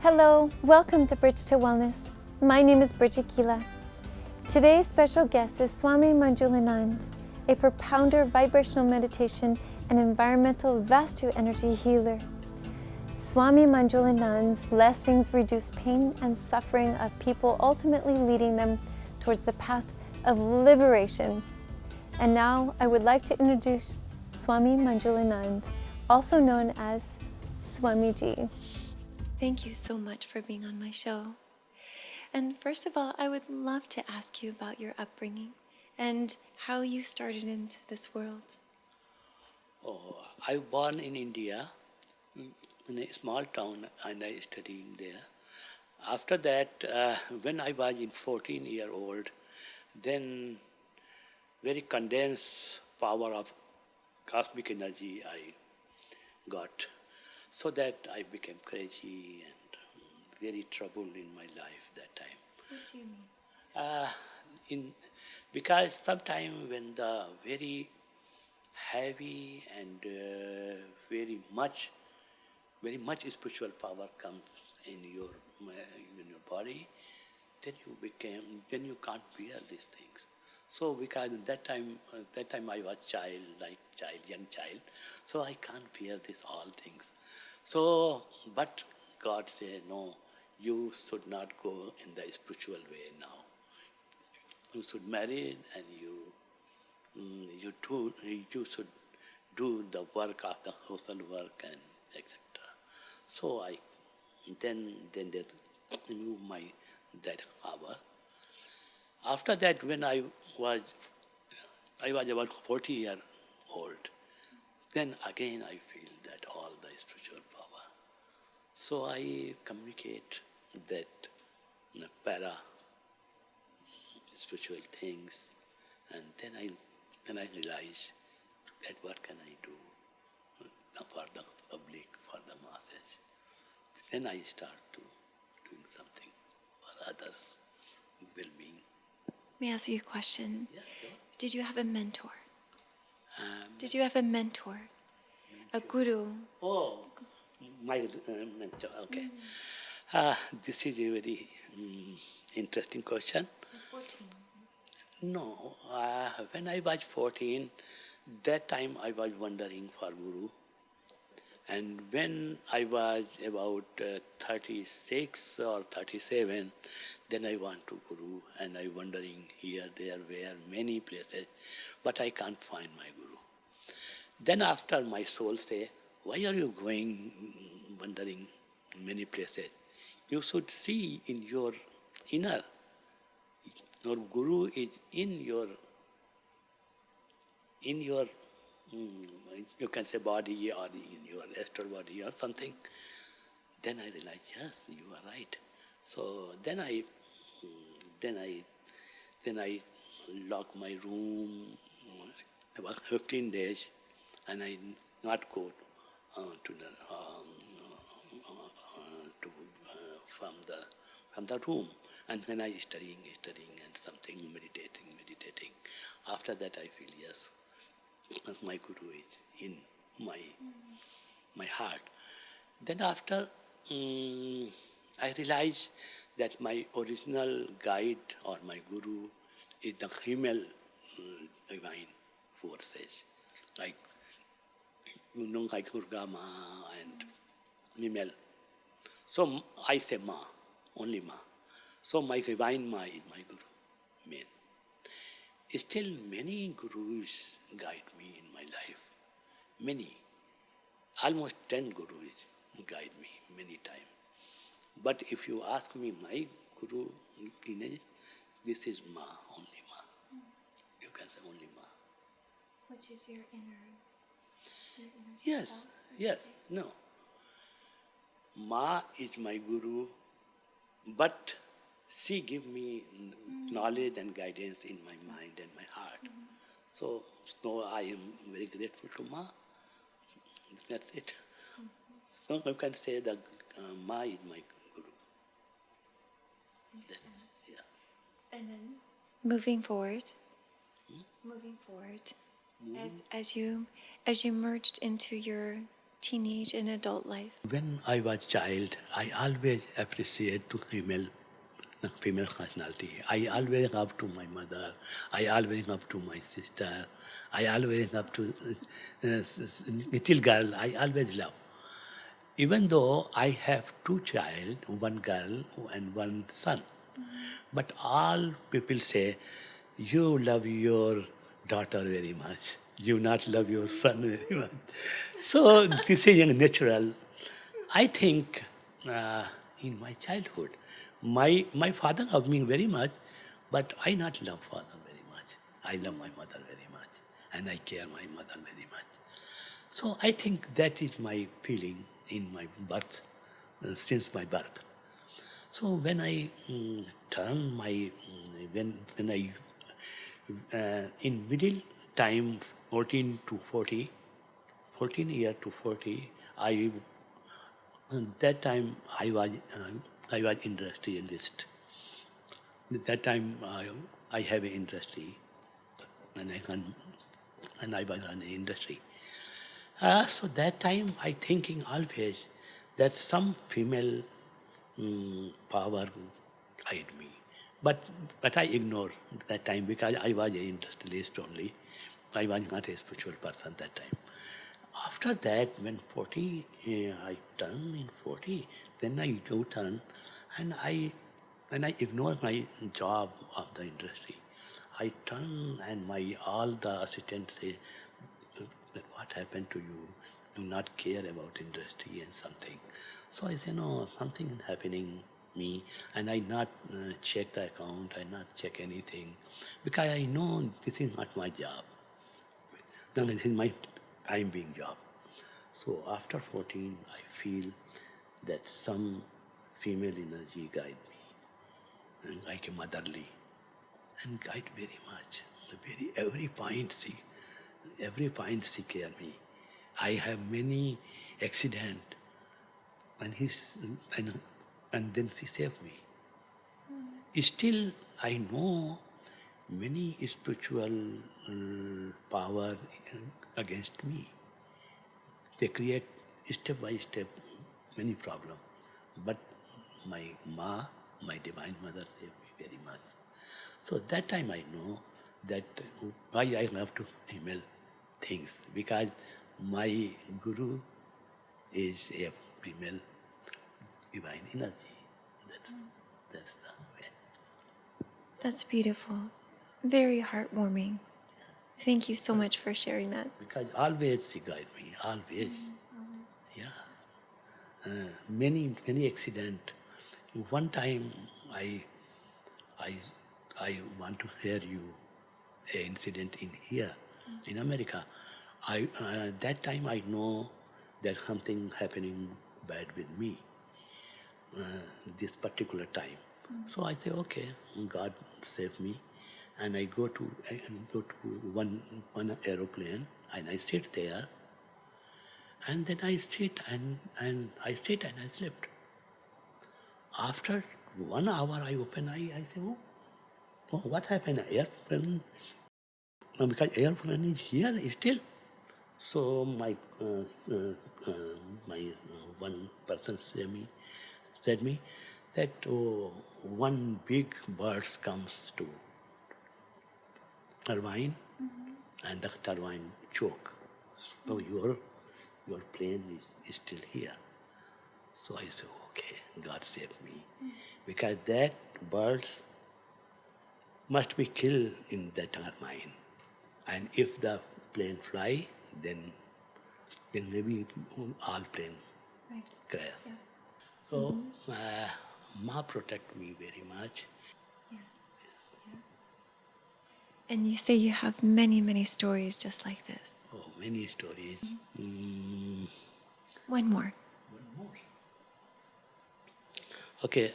Hello, welcome to Bridge to Wellness. My name is Bridget Guila. Today's special guest is Swami Manjulanand, a propounder of vibrational meditation and environmental Vastu energy healer. Swami Manjulanand's blessings reduce pain and suffering of people, ultimately leading them towards the path of liberation. And now I would like to introduce Swami Manjulanand, also known as Swamiji. Thank you so much for being on my show. And first of all, I would love to ask you about your upbringing and how you started into this world. I was born in India, in a small town, and I studied there. After that, when I was 14-year-old, then very condensed power of cosmic energy I got. So that I became crazy and very troubled in my life that time. What do you mean? Because sometimes when the very heavy and very much spiritual power comes in your body, then you can't bear these things. So because at that time I was young child, so I can't bear all things. So, but God said, no, you should not go in the spiritual way now. You should marry and you should do the work of the social work and etc. So then they removed that hour. After that, when I was about 40 years old, then again I feel that all the spiritual power. So I communicate that para spiritual things, and then I realize that what can I do for the public, for the masses. Then I start to doing something for others' well-being. May I ask you a question? Yes, sure. Did you have a mentor? Did you have a mentor? A guru? Oh, my mentor, okay. This is a very interesting question. 14. No, when I was 14, that time I was wondering for Guru. And when I was about 36 or 37, then I went to Guru, and I wondering here, there, where, many places, but I can't find my Guru. Then after my soul say, why are you going wandering many places? You should see in your inner. Your Guru is in your you can say body or in your astral body or something. Then I realized, yes, you are right. So then I lock my room about 15 days, and I not go from the room, and then I studying and something meditating. After that I feel, yes, my Guru is in my heart. Then after I realize that my original guide or my Guru is the female divine forces, like like Durga Ma and Nimel. So I say Ma, only Ma. So my divine Ma is my Guru, main. Still many Gurus guide me in my life. Many. Almost 10 Gurus guide me many times. But if you ask me my Guru lineage, this is Ma, only Ma. You can say only Ma. Which is your inner Yes, self? yes, no. Ma is my Guru, but she give me knowledge and guidance in my mind and my heart. So I am very grateful to Ma. That's it. So I can say that Ma is my Guru. Yeah. And then moving forward, as you merged into your teenage and adult life? When I was child, I always appreciate to female personality. I always love to my mother. I always love to my sister. I always love to little girl. I always love. Even though I have two child, one girl and one son, but all people say, you love your daughter very much. You not love your son very much. So this is natural. I think in my childhood, my father loved me very much, but I not love father very much. I love my mother very much, and I care my mother very much. So I think that is my feeling in my birth, since my birth. So when I turn my, when I, in middle time, 14 to 40, 14 year to 40, that time I was industrialist. At that time I have an industry, and I was on the industry. So that time I thinking always that some female power guide me. But I ignore that time because I was an industrialist only. I was not a spiritual person that time. After that, when 40, I turn in 40, then I do turn, and I ignore my job of the industry. I turn, and my all the assistants say, that what happened to you? You not care about industry and something. So I say, no, something is happening me, and I not check the account, I not check anything, because I know this is not my job. Then this is my time being job. So after 14, I feel that some female energy guide me, and like a motherly, and guide very much. Every point she care me. I have many accident, and and then she saved me. Still, I know many spiritual power against me. They create step by step many problems. But my my divine mother saved me very much. So that time I know that why I love to email things, because my guru is a female divine energy. That's the way. That's beautiful. Very heartwarming. Thank you so much for sharing that. Because always she guide me, always. Yeah. Many accident. One time I want to share you an incident in here, in America. That time I know that something happening bad with me, this particular time. So I say, okay, God save me. And I go to one aeroplane, and I sit there, and then I sit and I slept. After 1 hour I open eye, I say, oh, what happened? Airplane, because airplane is here still. So my one person said me that one big bird comes to turbine, and the turbine choke. So your plane is still here. So I said, okay, God save me. Because that birds must be killed in that turbine. And if the plane fly, then maybe all plane crash. Yeah. So Ma protect me very much. Yes. Yeah. And you say you have many, many stories just like this. Oh, many stories. One more. One more. Okay,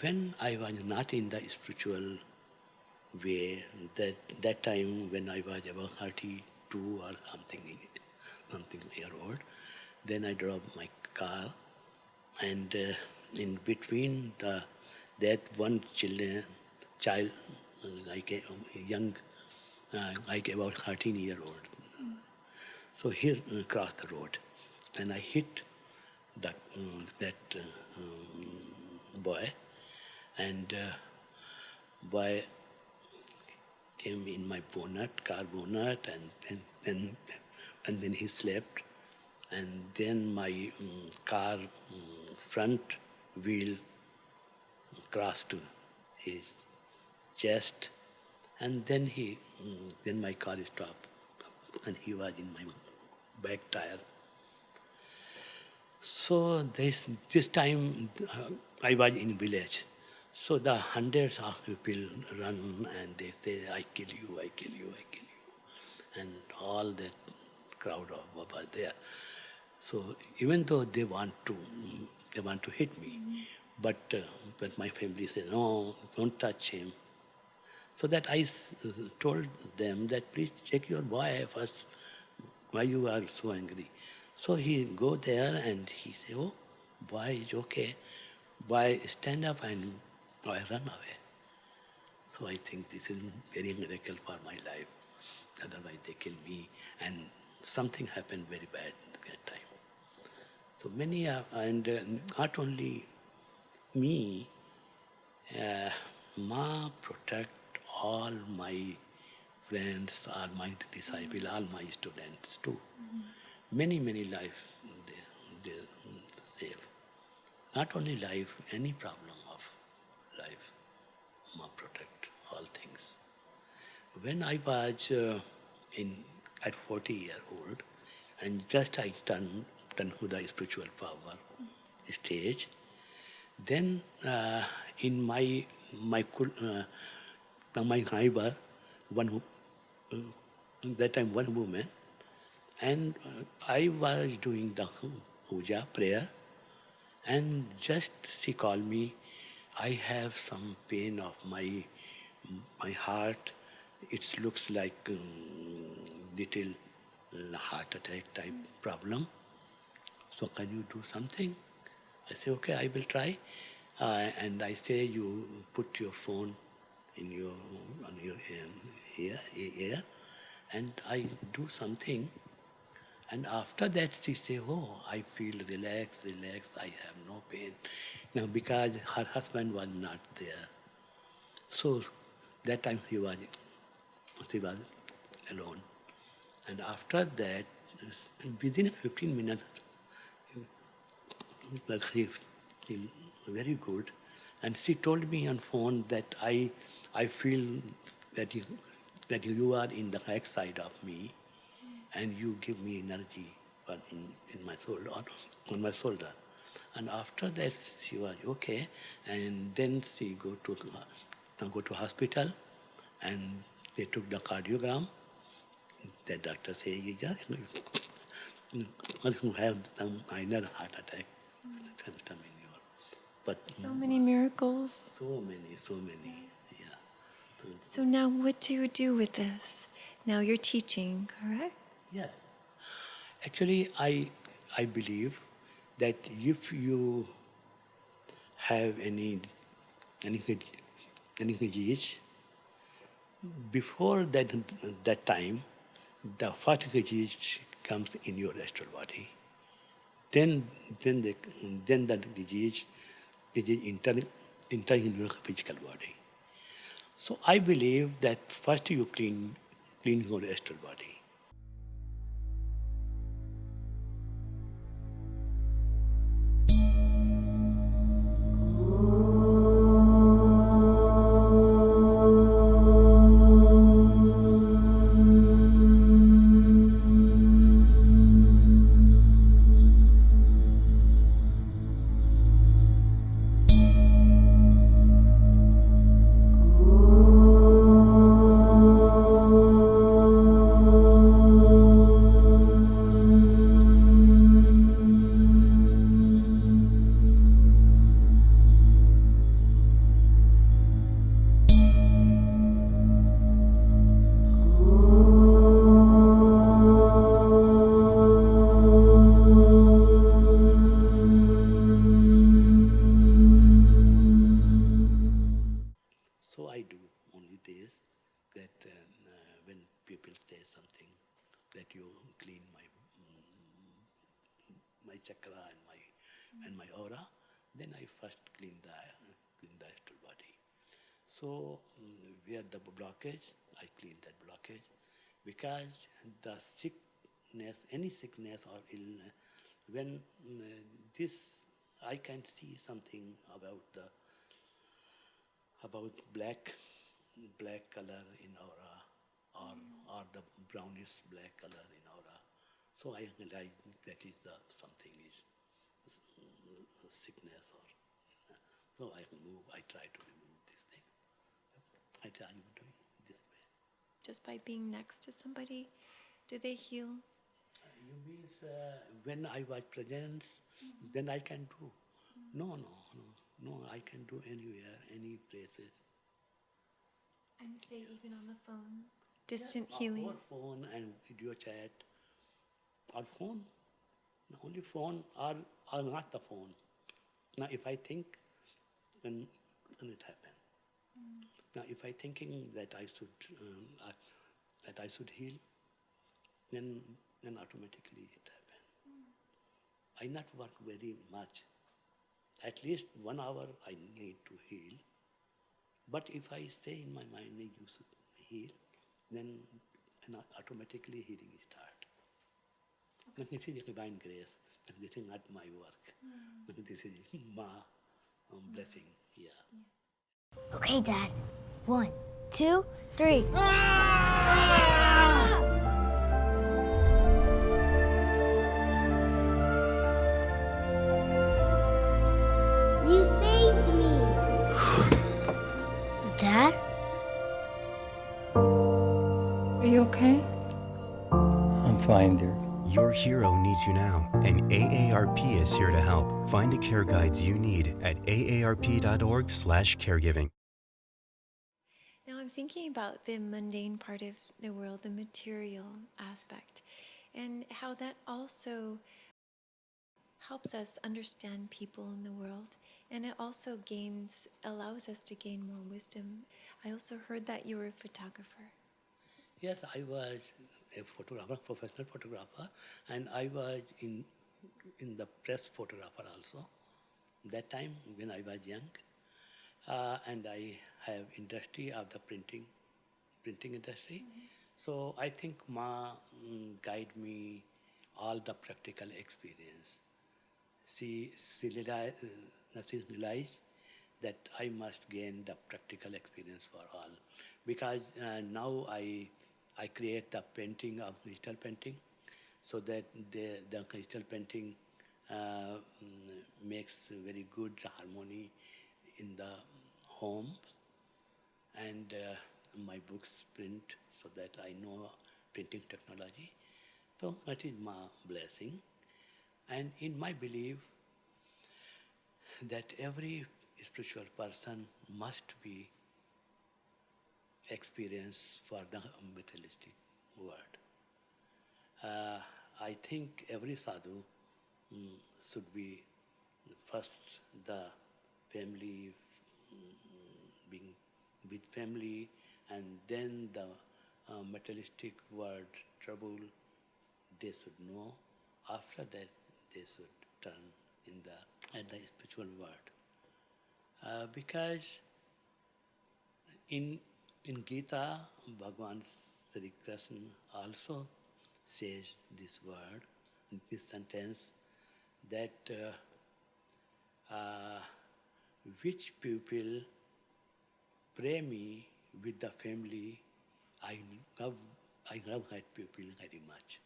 when I was not in the spiritual way, that time when I was about 32 or something year old, then I drove my car, and in between that one child, like a young, like about 13-year-old. So here crossed the road, and I hit that boy, and boy came in my bonnet, car bonnet, and then he slept, and then my car front wheel crossed to his chest, and then then my car stopped, and he was in my back tire. So this time I was in village. So the hundreds of people run and they say, I kill you, I kill you, I kill you. And all that crowd was there. So even though they want to hit me, but my family said, no, don't touch him. So that I told them that please check your boy first, why you are so angry. So he go there and he say, oh, boy is okay. Boy, stand up, and I run away. So I think this is very miracle for my life. Otherwise they kill me, and something happened very bad at that time. So many are, and not only me, Ma protect all my friends, all my disciples, all my students too. Many life they save. Not only life, any problem of life, Ma protect all things. When I was at 40 years old, and just I turned to the spiritual power stage, then in my neighbor, that time one woman, and I was doing the puja, prayer, and just she called me, I have some pain of my heart. It looks like little heart attack type problem. So can you do something? I say, okay, I will try. And I say, you put your phone on your ear, and I do something. And after that, she say, oh, I feel relaxed, I have no pain. Now, because her husband was not there. So that time she was alone. And after that, within 15 minutes, she feel very good. And she told me on phone that I feel that you are in the back side of me, and you give me energy in my soul, on my shoulder. And after that, she was okay. And then she go to hospital, and they took the cardiogram. The doctor say, you have some minor heart attack symptom in your. But so many miracles. So many, yeah. So now what do you do with this? Now you're teaching, correct? Yes. Actually, I believe that if you have any disease, before that time, the first disease comes in your astral body. Then the disease enter in your physical body. So I believe that first you clean your astral body. first clean the astral body. So where the blockage, I clean that blockage, because the sickness, any sickness or illness, when this, I can see something about black color in aura, or the brownish black color in aura. So I realize that is the something is sickness, or so I try to remove this thing. I try to do it this way. Just by being next to somebody, do they heal? You means when I was present, then I can do. No, I can do anywhere, any places. And say even on the phone? Distant healing? Or phone and video chat. Or phone. Only phone or not the phone. Now if I think, then it happens. Now if I thinking that I should heal, then automatically it happens. I not work very much. At least 1 hour I need to heal. But if I say in my mind you should heal, then automatically healing start. This is divine grace. This is not my work. This is my blessing. Yeah. Okay, Dad. 1, 2, 3. You saved me. Dad? Are you okay? I'm fine, dear. Your hero needs you now, and AARP is here to help. Find the care guides you need at aarp.org/caregiving. Now I'm thinking about the mundane part of the world, the material aspect, and how that also helps us understand people in the world, and it also allows us to gain more wisdom. I also heard that you were a photographer. Yes, I was a photographer, professional photographer, and I was in the press photographer also. That time when I was young, and I have industry of the printing industry. So I think Ma guide me all the practical experience. She realized that I must gain the practical experience for all, because now I create the painting of digital painting, so that the digital painting makes very good harmony in the homes, and my books print, so that I know printing technology. So that is my blessing. And in my belief that every spiritual person must be experienced for the materialistic world. I think every sadhu should be first the family, being with family, and then the materialistic world trouble they should know. After that, they should turn at the spiritual world. Because in Gita, Bhagavan Sri Krishna also says this word, this sentence, that which people pray me with the family, I love that people very much.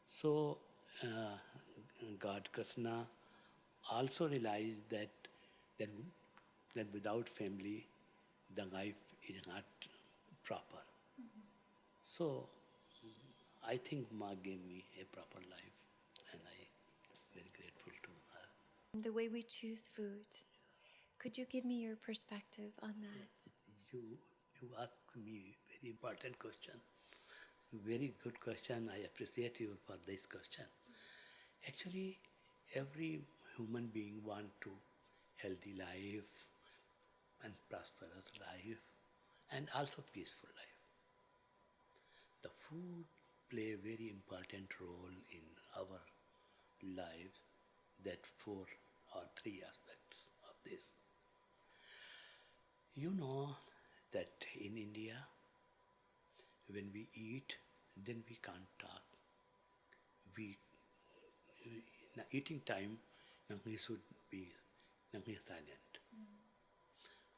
So God Krishna also realized that without family, the life is not proper. So I think Ma gave me a proper life, and I'm very grateful to her. The way we choose food, could you give me your perspective on that? You asked me a very important question. Very good question. I appreciate you for this question. Actually, every human being wants to healthy life and prosperous life, and also peaceful life. The food play a very important role in our lives, that 4 or 3 aspects. You know that in India, when we eat, then we can't talk. We eating time, we should be silent.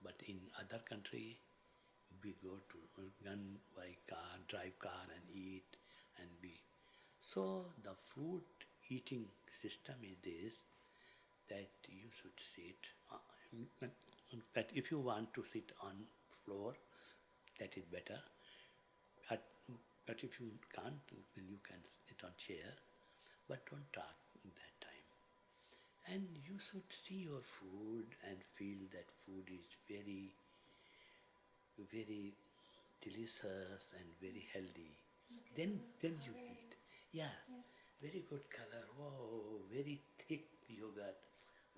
But in other country, we go to run by car, drive car and eat and be. So the food eating system is this, that you should sit, that if you want to sit on floor, that is better. But if you can't, then you can sit on chair, but don't talk in that time. And you should see your food and feel that food is very, very delicious and very healthy. Then you eat. Yes, very good color. Wow, very thick yogurt,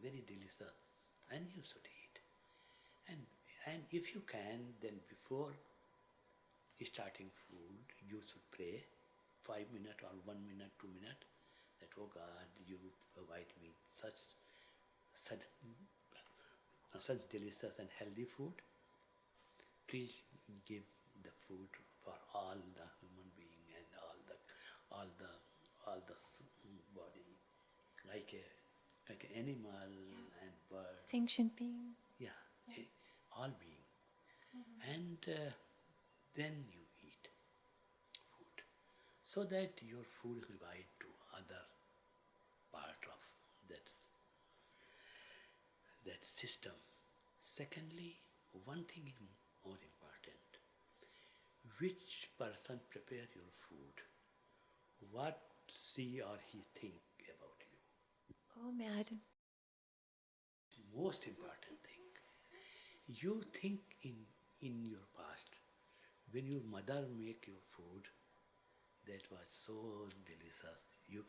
very delicious, and you should eat. And if you can, then before starting food, you should pray 5 minutes or 1 minute, 2 minutes, that, oh God, you provide me such delicious and healthy food. Please give the food for all the human being and all the body, like an animal and bird. Sanctioned beings. Yeah, all being. And then you eat food, so that your food is divided to other part of that system. Secondly, one thing is more important. Which person prepare your food? What she or he think about you? Oh, madam. Most important thing. You think in your past, when your mother make your food, that was so delicious. You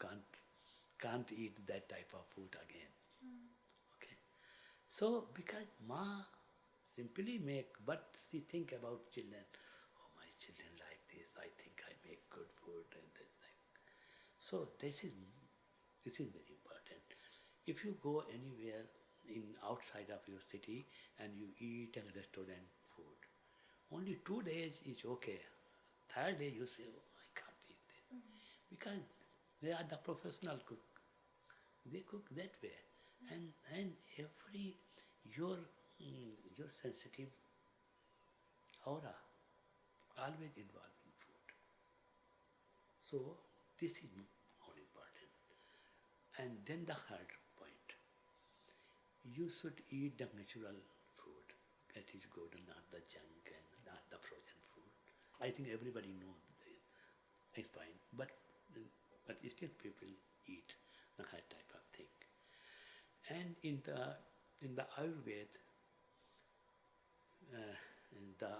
can't eat that type of food again. Okay. So because Ma simply make, but she think about children. Oh, my children like this. I think I make good food and this thing. So this is very important. If you go anywhere in outside of your city and you eat a restaurant food, only 2 days is okay. Third day you say, oh, I can't eat this. Because they are the professional cook. They cook that way. And every your sensitive aura always involved in food. So this is more important. And then the third point, you should eat the natural food. That is good, not the junk and not the frozen food. I think everybody knows it's fine, but still people eat the that type of thing. And in the Ayurveda,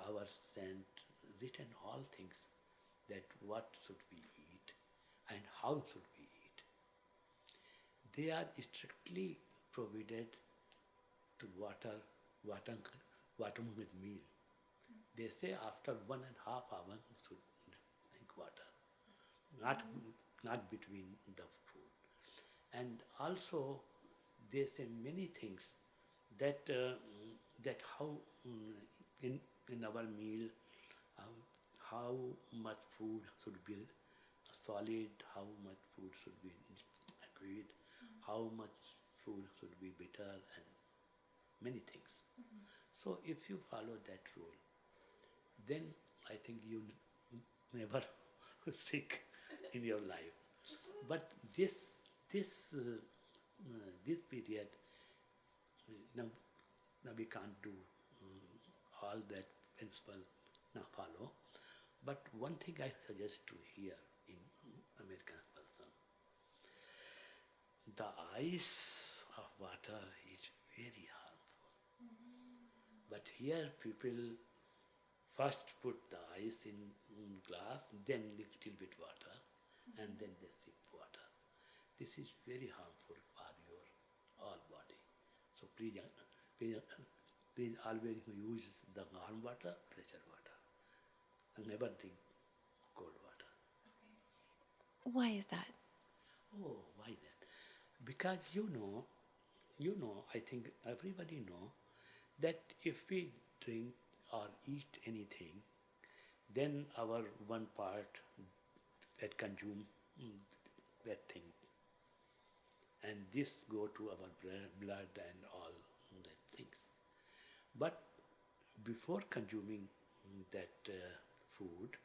our saint written all things, that what should we eat and how should we eat. They are strictly prohibited to water with meal. They say after 1.5 hours you should drink water, not between the food. And also they say many things that how in our meal, how much food should be solid, how much food should be liquid, how much food should be bitter, and many things. So if you follow that rule, then I think you never sick in your life. But this period, now we can't do all that principle now follow. But one thing I suggest to hear in American person, the ice of water is very harmful. But here people first put the ice in glass, then little bit water, and then they sip water. This is very harmful for your all body. So please always use the warm water, pressure water, and never drink cold water. Why is that? Oh, why that? Because you know, I think everybody know that if we drink or eat anything, then our one part that consume that thing. And this go to our blood and all that things. But before consuming that food,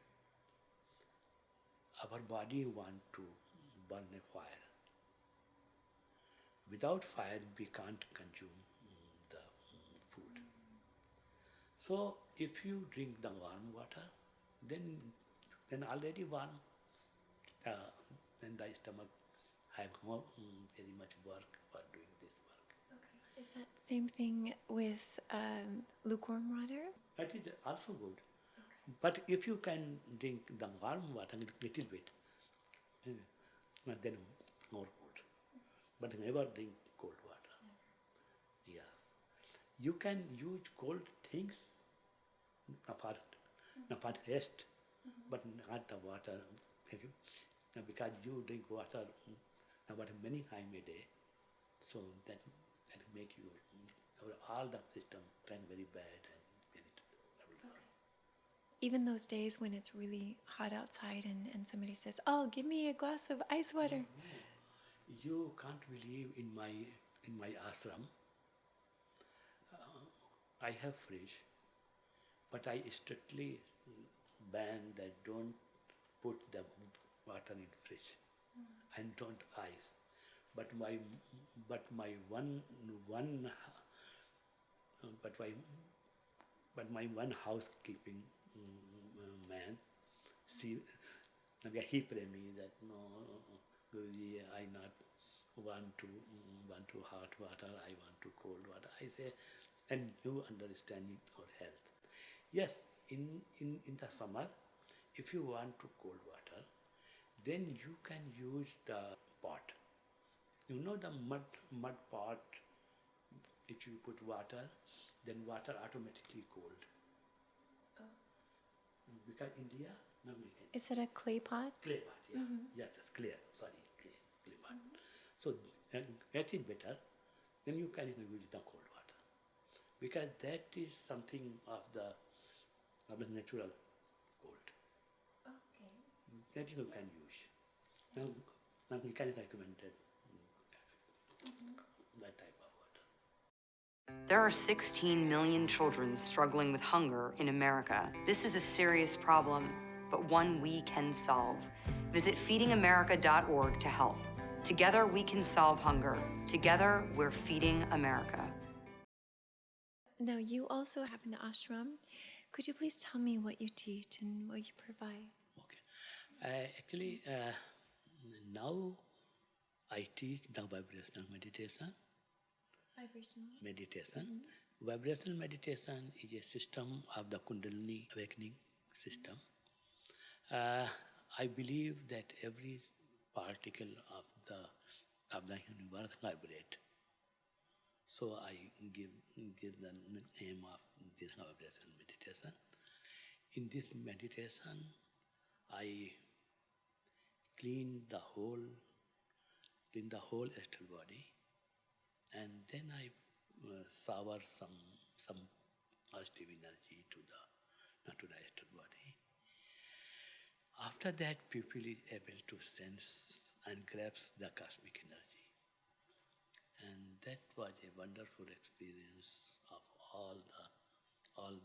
our body want to burn a fire. Without fire, we can't consume the food. So if you drink the warm water, then already warm, then the stomach have very much work for doing this work. Okay. Is that same thing with lukewarm water? That is also good. Okay. But if you can drink the warm water a little bit, then more good. But never drink cold water. Never. Yes. You can use cold things for rest, but not the water. Because you drink water about many times a day, so that make you all the system turn very bad and very troublesome. Okay. Even those days when it's really hot outside and somebody says, "Oh, give me a glass of ice water." No. You can't believe in my ashram. I have fridge, but I strictly ban that don't put the water in fridge and don't ice. But my one housekeeping man, he prayed me that no, Guruji, I not want to hot water, I want to cold water. I say, and you understanding our health. Yes, in the summer, if you want to cold water, then you can use the pot. You know the mud pot, if you put water, then water automatically cold. Oh. Because India, no we can. Is it a clay pot? Clay pot, yeah. Mm-hmm. Yeah, that's clay pot. Mm-hmm. So that is better, then you can use the cold water. Because that is something of the natural cold. Okay. That you can use. Now we can recommend that type of water. There are 16 million children struggling with hunger in America. This is a serious problem, but one we can solve. Visit feedingamerica.org to help. Together we can solve hunger. Together we're feeding America. Now, you also have an ashram. Could you please tell me what you teach and what you provide? Okay. Actually, now I teach the vibrational meditation. Vibrational? Meditation. Mm-hmm. Vibrational meditation is a system of the Kundalini awakening system. I believe that every particle of the universe vibrate. So I give the name of this vibrational meditation. In this meditation, I clean the whole astral body, and then I shower some positive energy to the astral body. After that, people is able to sense and grasp the cosmic energy. And that was a wonderful experience of all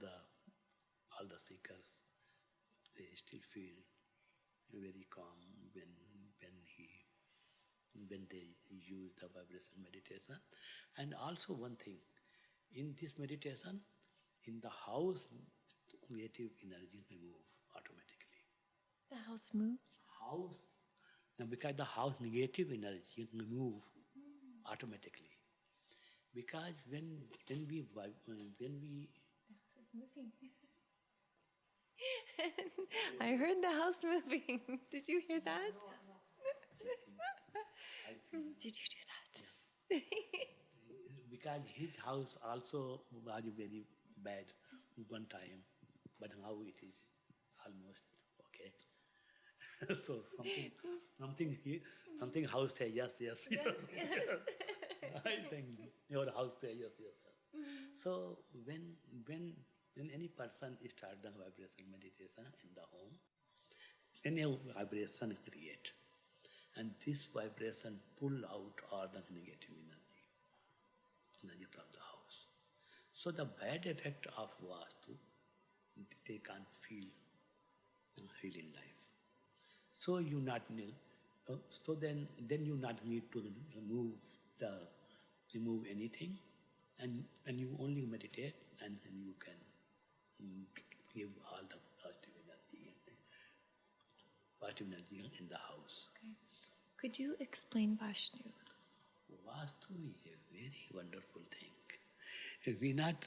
the seekers. They still feel very calm when they use the vibration meditation. And also one thing, in this meditation, in the house, negative energy move automatically. The house moves? Because the house negative energy move automatically. Because when we the house is moving. I heard the house moving. Did you hear that? Did you do that? Yeah. Because his house also was very bad one time, but now it is almost okay. So something house say yes. Yes. I think your house say yes. So when when any person start the vibration meditation in the home, any vibration create. And this vibration pull out all the negative energy from the house. So the bad effect of Vastu, they can't feel in life. So you not need, so then you not need to remove anything, and you only meditate, and then you can give all the positive energy in the house. Okay. Could you explain Vashnu? Vastu is a very wonderful thing. We not,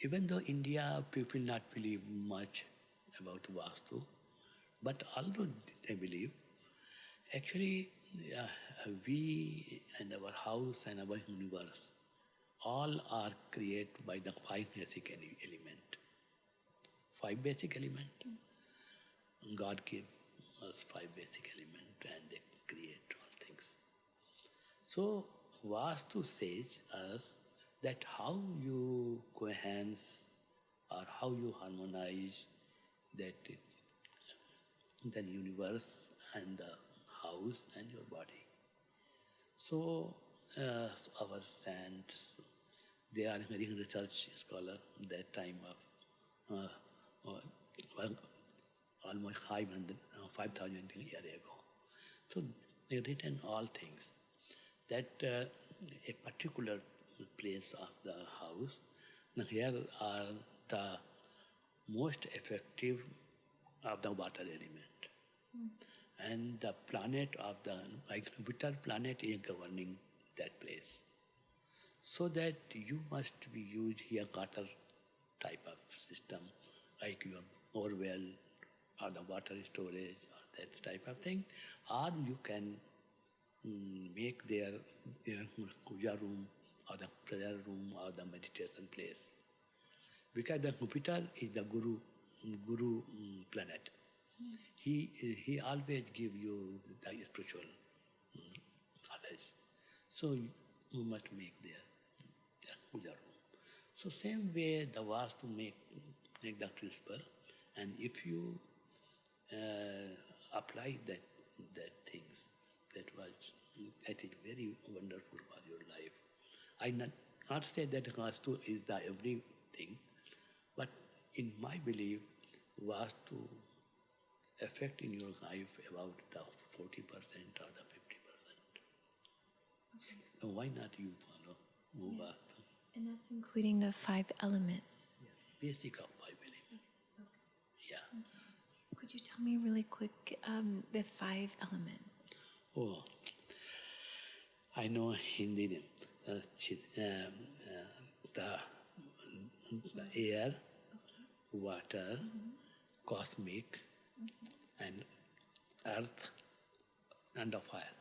even though India people not believe much about Vastu, but although they believe, actually we and our house and our universe all are created by the 5 basic element. 5 basic element. God gave us 5 basic elements and they create all things. So Vastu says us that how you coherence or how you harmonize that the universe and the house and your body. So our saints, they are very research scholar that time of almost 5,000 years ago. So they written all things that a particular place of the house, here are the most effective of the water element. And the planet of the, like Jupiter planet is governing that place. So that you must be used here water type of system, like your bore well or the water storage or that type of thing, or you can make their puja room or the prayer room or the meditation place. Because the Jupiter is the guru planet. He always give you the spiritual knowledge. So you must make their puja room. So same way the Vastu make the principle, and if you apply that things, that is very wonderful for your life. I not say that Vastu is the everything, but in my belief, Vastu affect in your life about the 40% or the 50%. Okay. So why not you follow Vastu? And that's including the 5 elements. Yeah. Basic of 5 elements. Okay. Yeah. Could you tell me really quick the 5 elements? Oh, I know Hindi name. The air, water, cosmic, and earth, and the fire.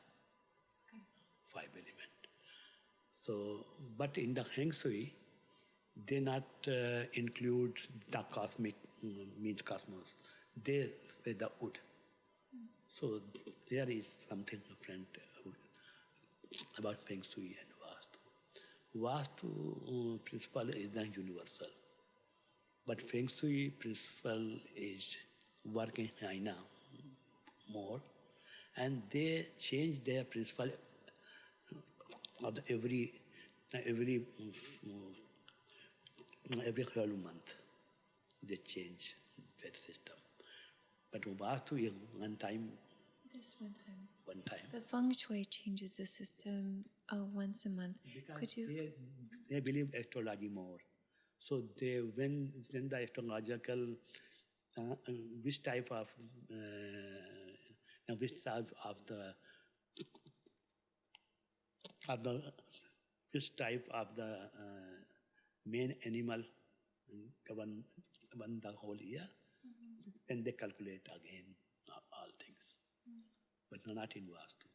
Okay. 5 elements. So, but in the Feng Shui, they not include the cosmic, means cosmos. They say the wood. So there is something different about Feng Shui and Vastu. Vastu principle is the universal, but Feng Shui principle is working in China more, and they change their principle of the every 12 month. They change that system. But Vastu is one time. Just one time. One time. The feng shui changes the system once a month. Because Could you? they believe astrology more. So they when the astrological which type of the which type of the main animal govern the whole year, then they calculate again all things, but not in Vastu.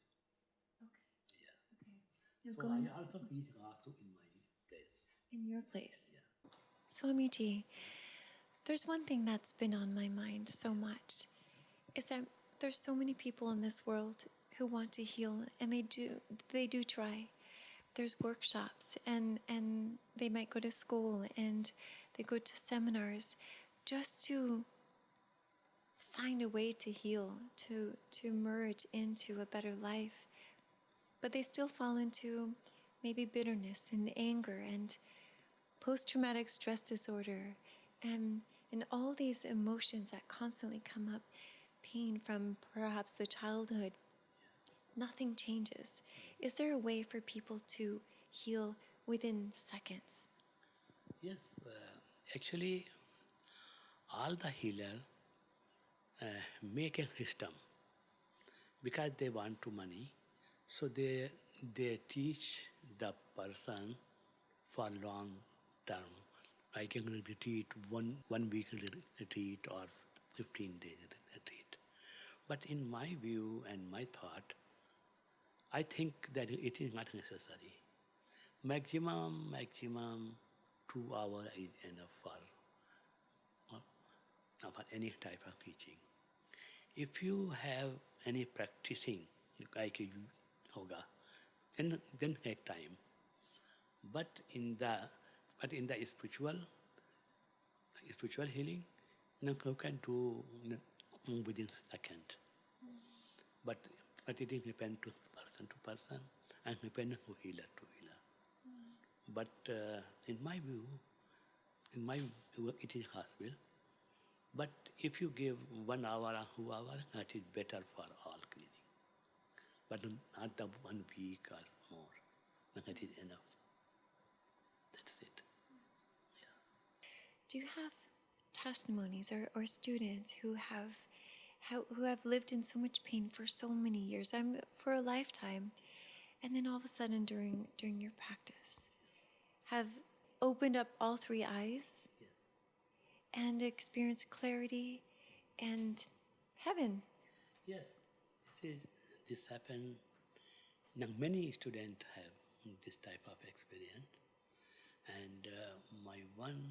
Okay. Yeah. Okay. Now So going I also teach Vastu in my place. in your place. Yeah. Swamiji, there's one thing that's been on my mind so much, is that there's so many people in this world who want to heal, and they do try. There's workshops, and they might go to school, and they go to seminars just to find a way to heal, to merge into a better life. But they still fall into maybe bitterness and anger and post-traumatic stress disorder and all these emotions that constantly come up, pain from perhaps the childhood. Nothing changes. Is there a way for people to heal within seconds? Yes, actually, all the healers make a system because they want to money. So they teach the person for long term. I can retreat one week retreat or 15 days retreat. But in my view and my thought, I think that it is not necessary. Maximum 2 hours is enough for any type of teaching. If you have any practicing, like yoga, then take time. But in the spiritual healing, you can do within a second. But it depends to person and depends to healer to healer. But in my view, it is possible. But if you give 1 hour or 2 hours, that is better for all cleaning. But not the 1 week or more. That is enough. That's it. Yeah. Do you have testimonies or students who have lived in so much pain for so many years, for a lifetime, and then all of a sudden during your practice have opened up all 3 eyes? Yes. And experienced clarity and heaven? Yes. This happened. Now many students have this type of experience. And my one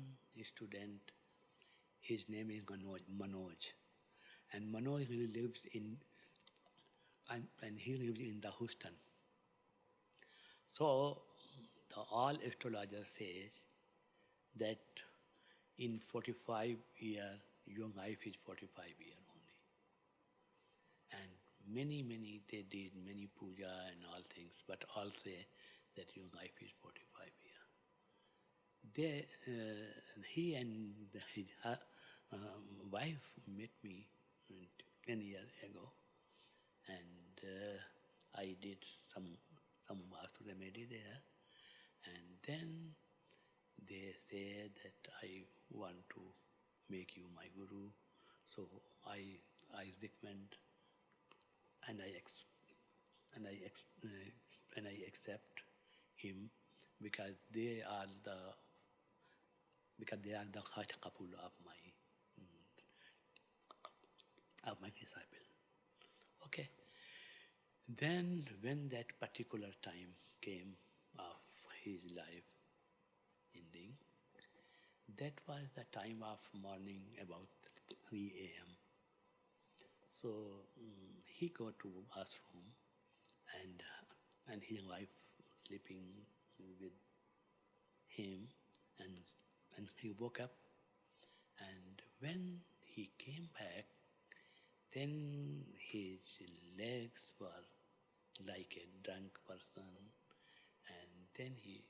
student, his name is Manoj. And Manoj lives in the Houston. So all astrologers say that in 45 years, your life is 45 years only. And many, they did many puja and all things, but all say that your life is 45 years. He and his wife met me 10 years ago, and I did some Vastu remedy there, and then they said that I want to make you my guru, so I recommend and I accept him because they are the heart couple of my disciple. Okay. Then when that particular time came of his life ending, that was the time of morning about 3 a.m. So he go to us room and his wife sleeping with him, and he woke up, and when he came back, then his legs were like a drunk person, and then he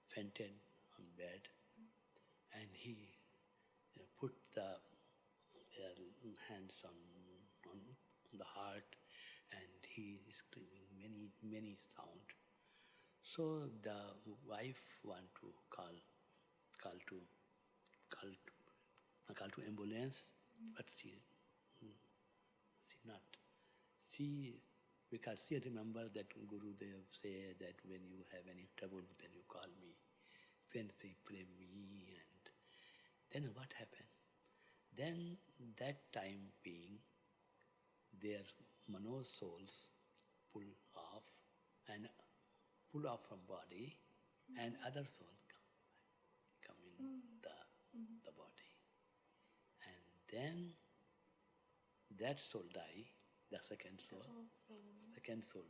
fainted on bed, and he put the hands on the heart, and he is screaming many sound. So the wife want to call to ambulance, but she not. Because she remember that Guru Dev say that when you have any trouble, then you call me. Then she pray me, and then what happened? Then that time being, their Mano souls pull off from body, and other souls come in the body. And then that soul die, the second soul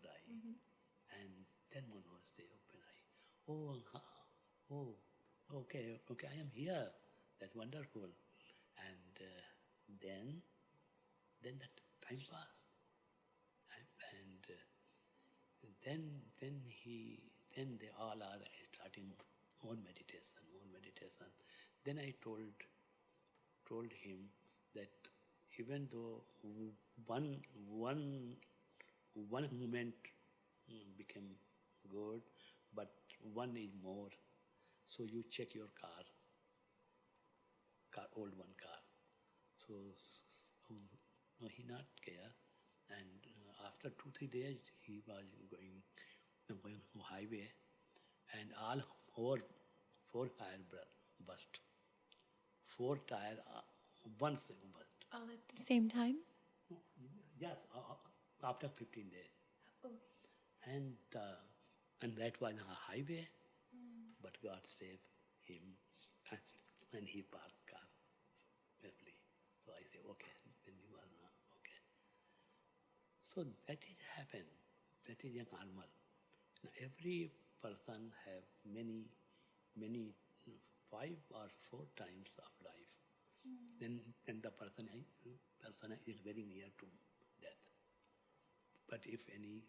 die, and then Mano say open eye. okay, I am here. That's wonderful. And then that time passed. And then they all are starting more meditation. Then I told him that even though one moment became good, but one is more. So you check your car, old one car. So no, he not care. And after 2-3 days, he was going on highway, and all four tire burst. 4 tire, one thing burst. All at the same time? Yes, after 15 days. Okay. And that was a highway, but God saved him, and he parked car safely. So I say, okay, then you are now okay. So that is happen. That is a normal. Now, every person have many 5 or 4 times of life. Then the person is very near to death. But if any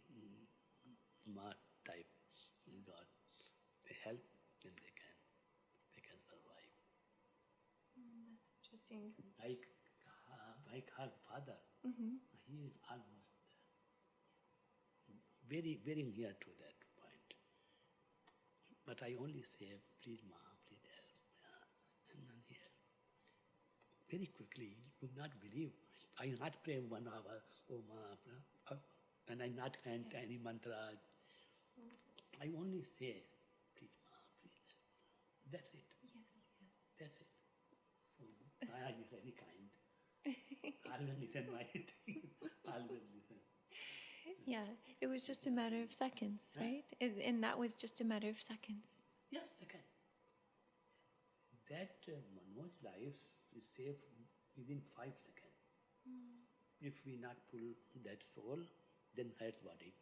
smart type God, they help, then they can survive. That's interesting. Like her father, he is almost very near to that point. But I only say, please Ma, please help. Yeah. And then here, very quickly, you do not believe. I not pray 1 hour, oh Ma, and I not chant any mantra. I only say, please Ma, please help. That's it. Yes. That's it. So I am very kind. Always listen my thing. Always listen. Yeah, it was just a matter of seconds, right? And that was just a matter of seconds. Yes, second. That Manoj's life is saved within 5 seconds. If we not pull that soul, then that body.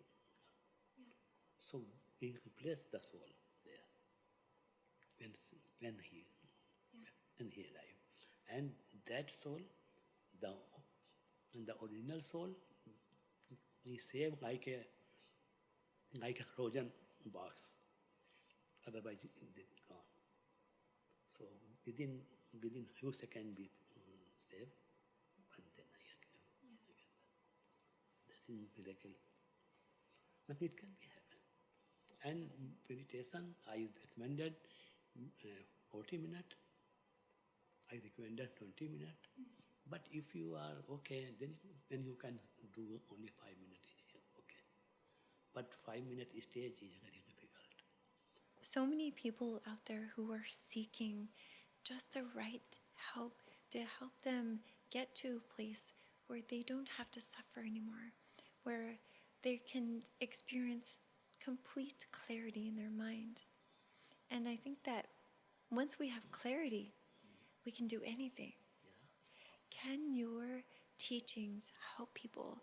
So we replace the soul there. Then he alive. And that soul, the original soul, is saved like a frozen box. Otherwise, it's gone. So within few seconds, we save, and then I again. That is miracle. But it can be happen. And meditation, I recommended 40 minutes. I recommended 20 minutes. But if you are okay, then you can do only 5 minutes. Okay. But 5 minute stage is very difficult. So many people out there who are seeking just the right help to help them get to a place where they don't have to suffer anymore, where they can experience complete clarity in their mind. And I think that once we have clarity, we can do anything. Can your teachings help people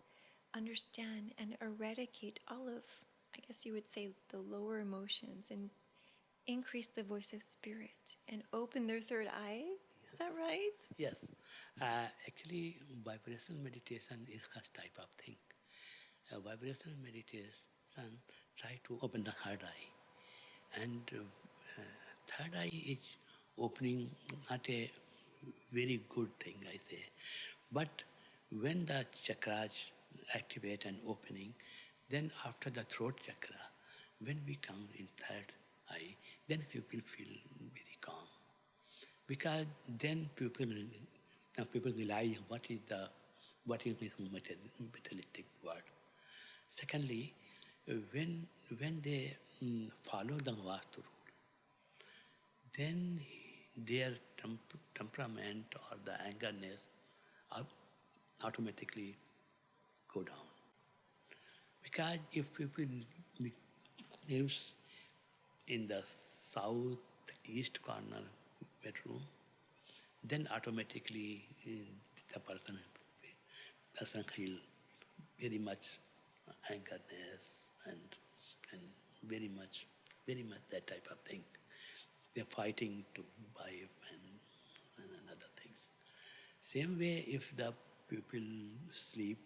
understand and eradicate all of, I guess you would say, the lower emotions and increase the voice of spirit and open their third eye? Is that right? Yes. Actually, vibrational meditation is a type of thing. Vibrational meditation try to open the third eye. And third eye is opening, not a very good thing, I say. But when the chakras activate and opening, then after the throat chakra, when we come in third eye, then people feel very calm. Because then people realize what is this materialistic world. Secondly, when they follow the Vastu rule, then their temperament or the angerness automatically go down. Because if people lives in the southeast corner bedroom, then automatically the person feel very much angerness and very much that type of thing. they're fighting to buy and other things. Same way, if the people sleep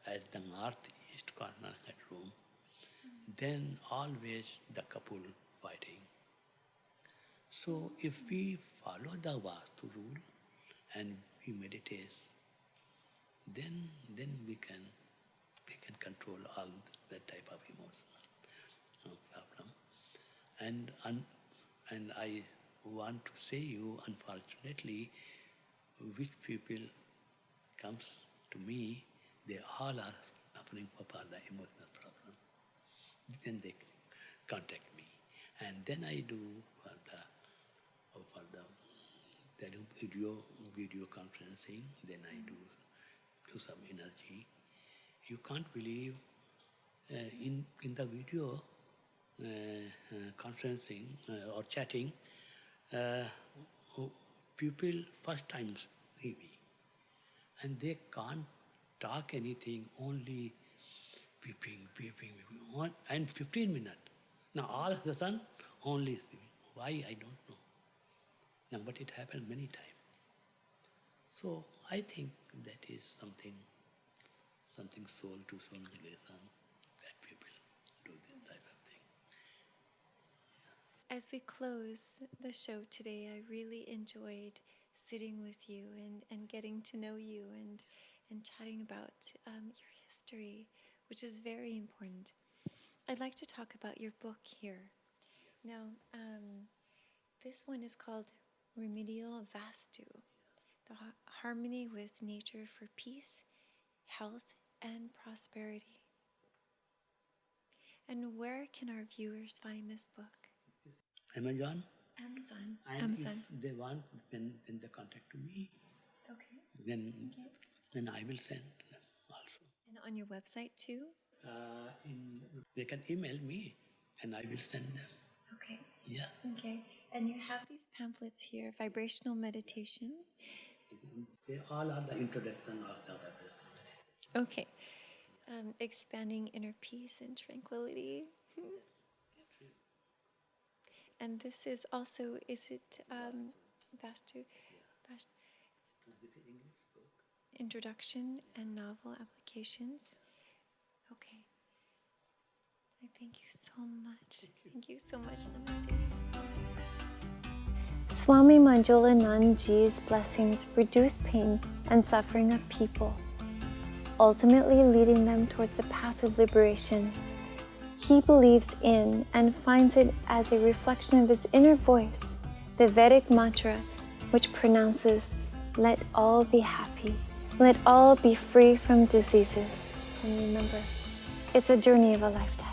at the northeast corner of that room, then always the couple fighting. So if we follow the Vastu rule and we meditate, then we can control all that type of emotional problem. And I want to say you, unfortunately, which people comes to me, they all are suffering for the emotional problem. Then they contact me, and then I do for the video conferencing. Then I do some energy. You can't believe in the video conferencing or chatting, people first time see me, and they can't talk anything, only peeping, and 15 minutes. Now all of a sudden, only why I don't know. Now, but it happened many times. So I think that is something soul to soul relation, that people do this type of thing. As we close the show today, I really enjoyed sitting with you and getting to know you and chatting about your history, which is very important. I'd like to talk about your book here. Now, this one is called Remedial Vastu, the harmony with nature for peace, health, and prosperity. And where can our viewers find this book? Amazon. Amazon. If they want, then they contact to me. Okay. Then I will send them also. And on your website too? They can email me, and I will send them. Okay. Yeah. Okay. And you have these pamphlets here, Vibrational Meditation. They all are the introduction of the vibration. Okay. Expanding inner peace and tranquility. And this is also, is it Vastu? Introduction and novel applications. Okay. I thank you so much. Thank you so much. Namaste. Swami Manjulanand Ji's blessings reduce pain and suffering of people, ultimately leading them towards the path of liberation. He believes in and finds it as a reflection of his inner voice, the Vedic mantra, which pronounces, "Let all be happy, let all be free from diseases." And remember, it's a journey of a lifetime.